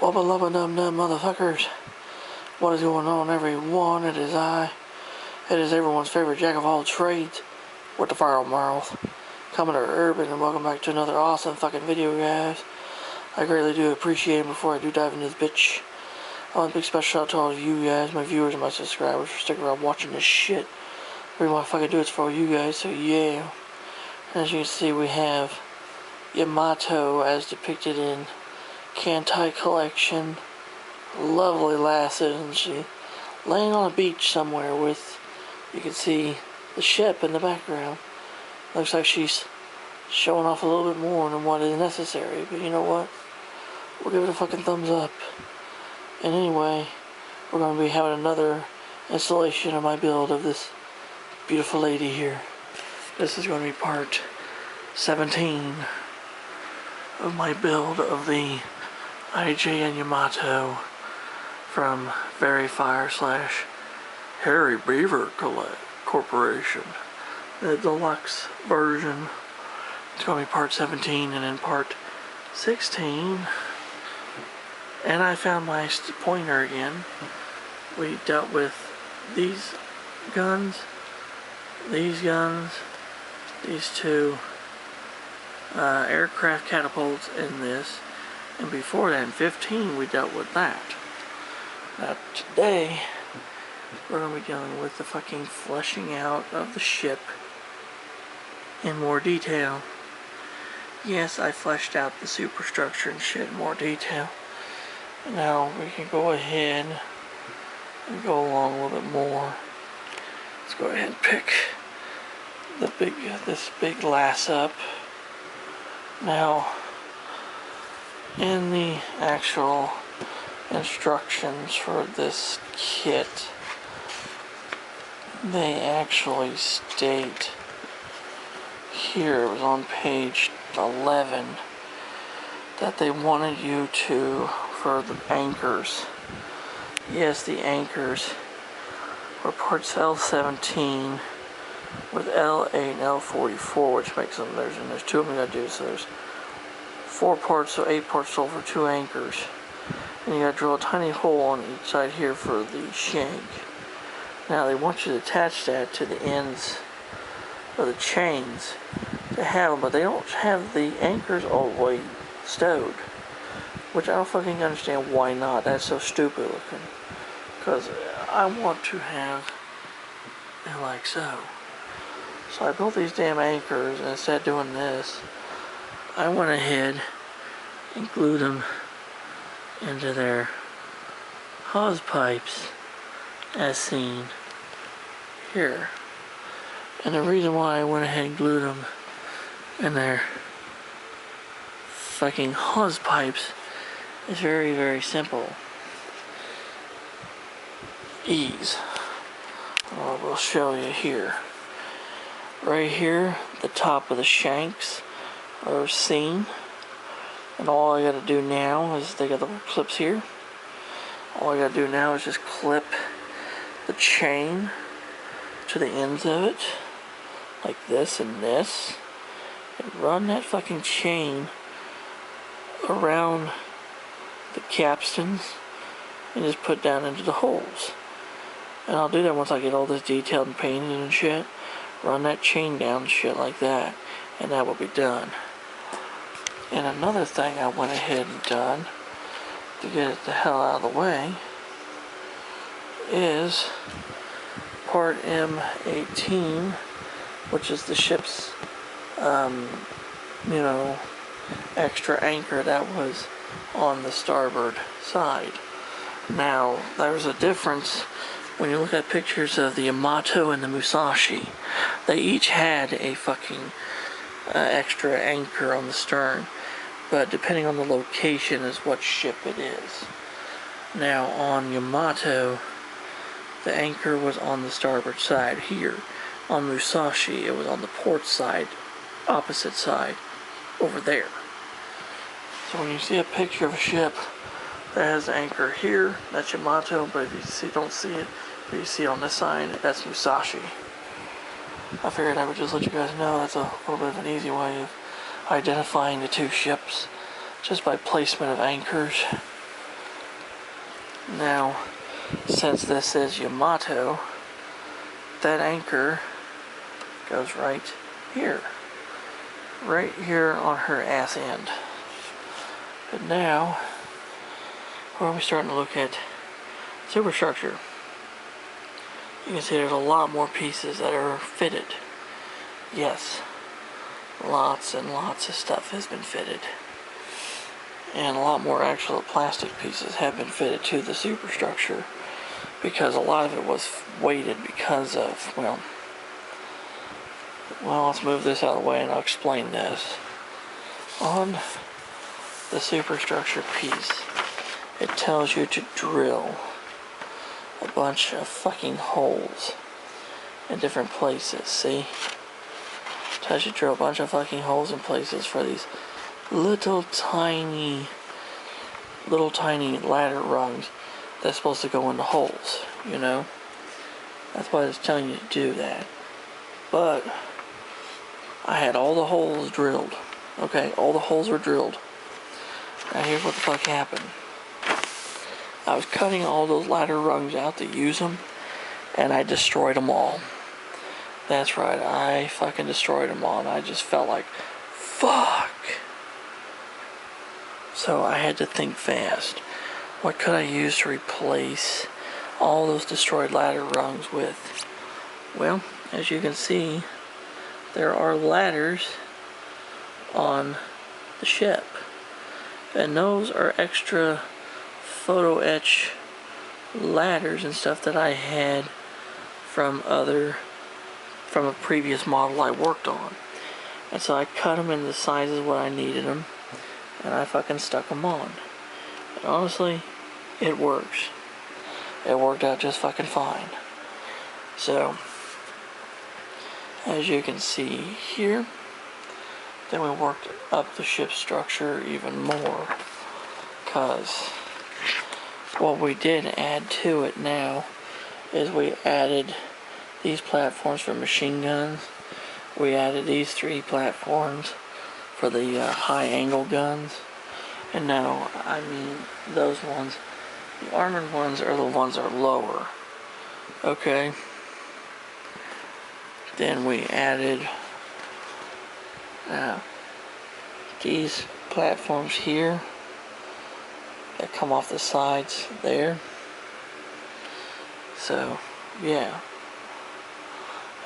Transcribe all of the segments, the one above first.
Wubba lubba num num motherfuckers. What is going on, everyone? It is I. It is everyone's favorite jack of all trades with the fire mouth. Coming to Urban, and welcome back to another awesome fucking video, guys. I greatly do appreciate it. Before I do dive into this bitch, I want a big special shout out to all of you guys, my viewers and my subscribers, for sticking around watching this shit. The reason why I fucking do it's for all you guys, so yeah. As you can see, we have Yamato as depicted in Kantai collection. Lovely lass, isn't she? Laying on a beach somewhere with, you can see the ship in the background. Looks like she's showing off a little bit more than what is necessary, but you know what? We'll give it a fucking thumbs up. And anyway, we're going to be having another installation of my build of this beautiful lady here. This is going to be part 17 of my build of the IJN Yamato from Very Fire / Harry Beaver Corporation. The deluxe version. It's going to be part 17 and then part 16. And I found my pointer again. We dealt with these guns, these two aircraft catapults in this, and before that in 15 we dealt with that. Now today we're going to be dealing with the fucking fleshing out of the ship in more detail. Yes, I fleshed out the superstructure and shit in more detail. Now we can go ahead and go along a little bit more. Let's go ahead and pick this big lass up. Now, in the actual instructions for this kit, they actually state here, it was on page 11, that they wanted you to, for the anchors, yes, the anchors were parts L17 with L8 and L44, which makes them, there's two of them you gotta do, so there's 4 parts, so 8 parts total for 2 anchors. And you gotta drill a tiny hole on each side here for the shank. Now they want you to attach that to the ends of the chains to have them, but they don't have the anchors all the way stowed, which I don't fucking understand why not. That's so stupid looking, because I want to have it like so. So I built these damn anchors, and instead of doing this, I went ahead and glued them into their hose pipes as seen here. And the reason why I went ahead and glued them in their fucking hose pipes is very, very simple. Ease. We'll show you here. Right here, the top of the shanks are seen. And all I gotta do now is, they got the little clips here. All I gotta do now is just clip the chain to the ends of it, like this and this, and run that fucking chain around the capstans and just put down into the holes. And I'll do that once I get all this detailed and painted and shit. Run that chain down and shit like that, and that will be done. And another thing I went ahead and done to get it the hell out of the way is part M18, which is the ship's extra anchor that was on the starboard side. Now there's a difference when you look at pictures of the Yamato and the Musashi. They each had a fucking extra anchor on the stern, but depending on the location is what ship it is. Now on Yamato, the anchor was on the starboard side here. On Musashi, it was on the port side, opposite side, over there. So when you see a picture of a ship that has an anchor here, that's Yamato, but if you don't see it, but you see it on this side, that's Musashi. I figured I would just let you guys know that's a little bit of an easy way of identifying the two ships, just by placement of anchors. Now, since this is Yamato, that anchor goes right here. Right here on her ass end. But now, we're starting to look at superstructure. You can see there's a lot more pieces that are fitted. Yes, lots and lots of stuff has been fitted. And a lot more actual plastic pieces have been fitted to the superstructure, because a lot of it was weighted because of, well, let's move this out of the way and I'll explain this. On the superstructure piece, it tells you to drill a bunch of fucking holes in different places, see? It tells you to drill a bunch of fucking holes in places for these little tiny ladder rungs that's supposed to go into holes, you know? That's why it's telling you to do that. But I had all the holes drilled. Okay, all the holes were drilled. Now here's what the fuck happened. I was cutting all those ladder rungs out to use them, and I destroyed them all. That's right, I fucking destroyed them all, and I just felt like, fuck. So I had to think fast. What could I use to replace all those destroyed ladder rungs with? Well, as you can see, there are ladders on the ship. And those are extra photo etch ladders and stuff that I had from a previous model I worked on. And so I cut them in the sizes what I needed them, and I fucking stuck them on. And honestly, it works. It worked out just fucking fine. So, as you can see here, then we worked up the ship structure even more, because what we did add to it now is we added these platforms for machine guns. We added these 3 platforms for the high angle guns. And now, I mean, those ones, the armored ones are the ones that are lower. Okay. Then we added these platforms here that come off the sides there. So, yeah.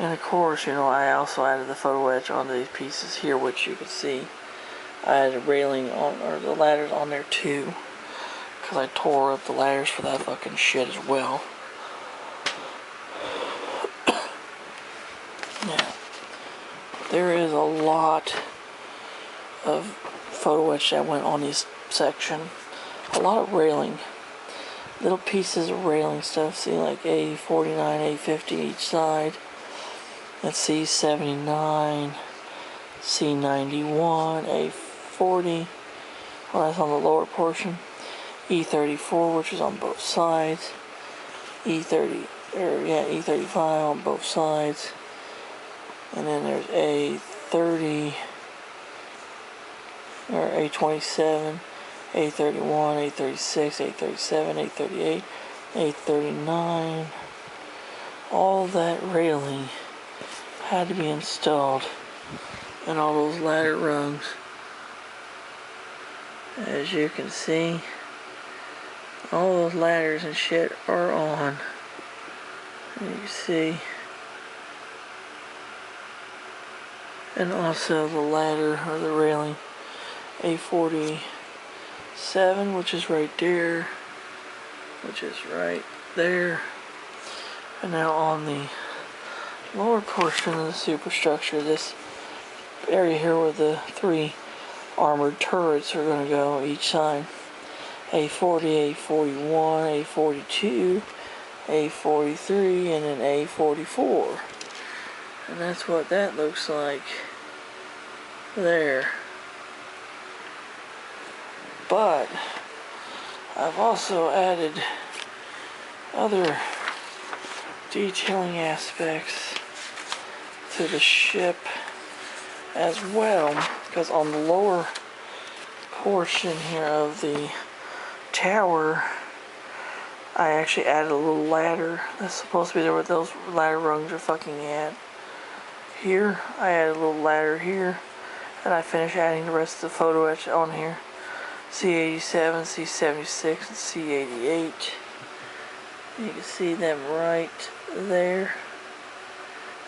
And of course, you know, I also added the photo etch onto these pieces here, which you can see. I added a railing on, or the ladders on there too, because I tore up the ladders for that fucking shit as well. Now, there is a lot of photo etch that went on this section. A lot of railing. Little pieces of railing stuff. See, like A49, A50 each side. That's C79, C91, A40. Well, that's on the lower portion. E34, which is on both sides. E35 on both sides. And then there's A30, or A27, A31, A36, A37, A38, A39. All that railing had to be installed in all those ladder rungs. As you can see, all those ladders and shit are on. You can see. And also the ladder, or the railing, A47, which is right there, which is right there. And now on the lower portion of the superstructure, this area here where the 3 armored turrets are going to go each side. A40, A41, A42, A43, and then A44. And that's what that looks like there. But I've also added other detailing aspects to the ship as well, because on the lower portion here of the tower I actually added a little ladder that's supposed to be there where those ladder rungs are fucking at. Here, I added a little ladder here, and I finished adding the rest of the photo etch on here. C87, C76, and C88. You can see them right there.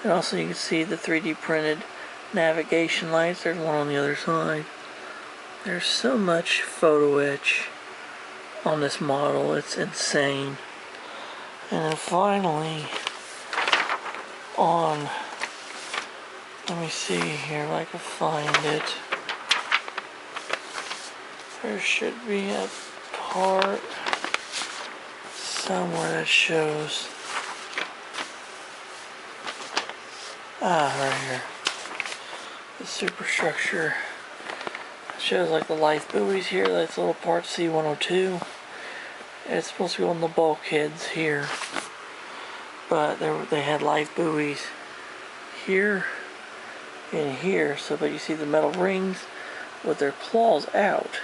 And also you can see the 3D printed navigation lights. There's one on the other side. There's so much photo etch on this model, it's insane. And then finally, on, let me see here if I can find it. There should be a part somewhere that shows, right here, the superstructure. It shows like the life buoys here. That's a little part C102. It's supposed to be on the bulkheads here, but they had life buoys here and here. So, but you see the metal rings with their claws out.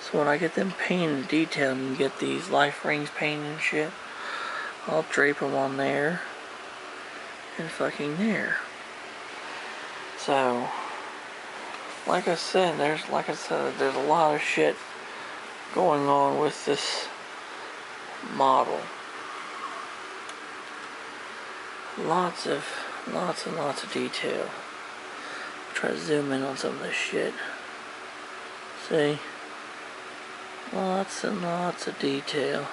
So when I get them painted and detailed and get these life rings painted and shit, I'll drape them on there and fucking there. So, like I said, there's a lot of shit going on with this model. Lots and lots of detail. I'll try to zoom in on some of this shit. See? Lots and lots of detail.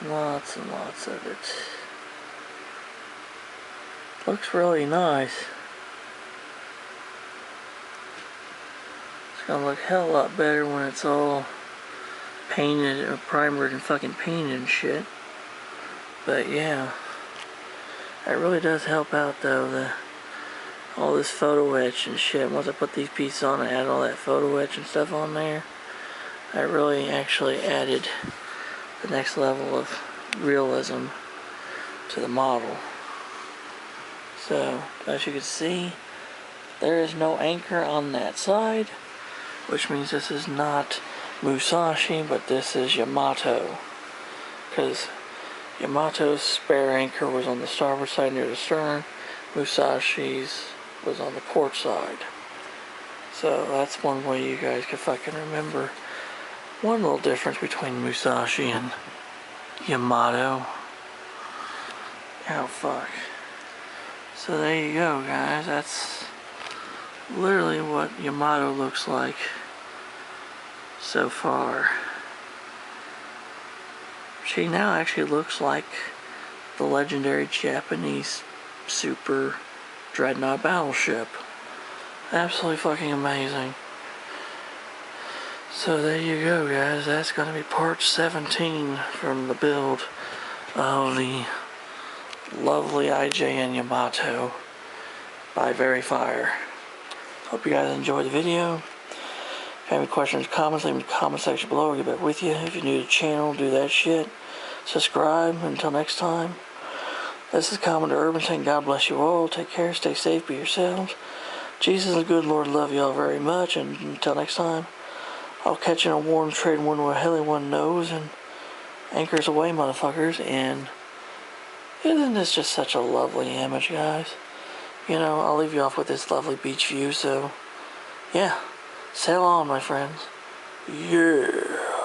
Lots and lots of it. Looks really nice. It's gonna look a hell of a lot better when it's all painted or primered and fucking painted and shit. But yeah, it really does help out though, all this photo etch and shit. Once I put these pieces on and add all that photo etch and stuff on there, I really actually added the next level of realism to the model. So, as you can see, there is no anchor on that side, which means this is not Musashi, but this is Yamato. Because Yamato's spare anchor was on the starboard side near the stern, Musashi's was on the port side. So that's one way you guys can fucking remember one little difference between Musashi and Yamato. Oh fuck. So there you go, guys. That's literally what Yamato looks like so far. She now actually looks like the legendary Japanese super dreadnought battleship. Absolutely fucking amazing. So there you go, guys. That's going to be part 17 from the build of the lovely IJN Yamato by Verifier. Hope you guys enjoyed the video. If you have any questions or comments, leave them in the comment section below. I'll get back with you. If you're new to the channel, do that shit. Subscribe. Until next time, this is Commodore Urban saying God bless you all. Take care, stay safe, be yourselves. Jesus is good, Lord, love you all very much. And until next time, I'll catch you in a warm trade one where hell one knows, and anchors away, motherfuckers. And isn't this just such a lovely image, guys? You know, I'll leave you off with this lovely beach view, so yeah, sail on, my friends. Yeah.